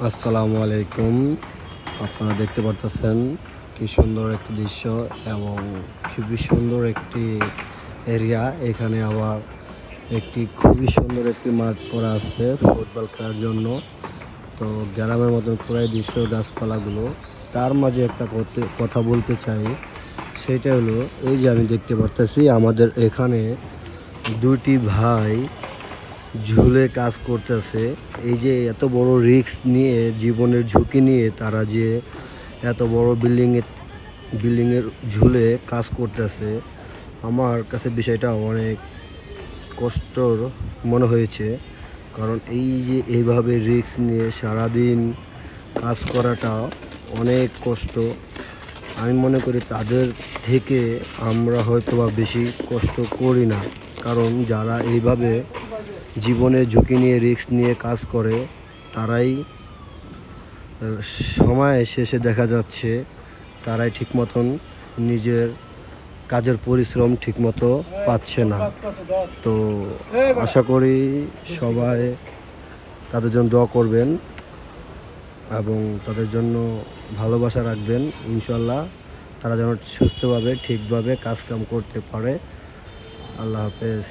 আসসালামু আলাইকুম। আপনারা দেখতে পারতেছেন কি সুন্দর একটি দৃশ্য এবং খুবই সুন্দর একটি এরিয়া। এখানে আবার খুবই সুন্দর একটি মাঠ করা আছে ফুটবল খেলার জন্য। তো গ্রামের মতন পুরাই দৃশ্য, গাছপালাগুলো। তার মাঝে একটা কথা বলতে চাই, সেটা হলো এই যে আমি দেখতে পারতেছি আমাদের এখানে দুটি ভাই ঝুলে কাজ করতেছে। এই যে এত বড় রিস্ক নিয়ে, জীবনের ঝুঁকি নিয়ে তারা যে এত বড় বিল্ডিংয়ের ঝুলে কাজ করতেছে, আমার কাছে বিষয়টা অনেক কষ্টর মনে হয়েছে। কারণ এই যে এইভাবে রিস্ক নিয়ে সারাদিন কাজ করাটা অনেক কষ্ট। আমি মনে করি তাদের থেকে আমরা হয়তো বা বেশি কষ্ট করি না। কারণ যারা এইভাবে জীবনের ঝুঁকি নিয়ে রিস্ক নিয়ে কাজ করে, তারাই সময় শেষে দেখা যাচ্ছে তারাই ঠিক মতন নিজের কাজের পরিশ্রম ঠিকমতো পাচ্ছে না। তো আশা করি সবাই তাদের জন্য দোয়া করবেন এবং তাদের জন্য ভালোবাসা রাখবেন। ইনশাল্লাহ তারা যেন সুস্থভাবে ঠিকভাবে কাজকাম করতে পারে। আল্লাহ হাফেজ।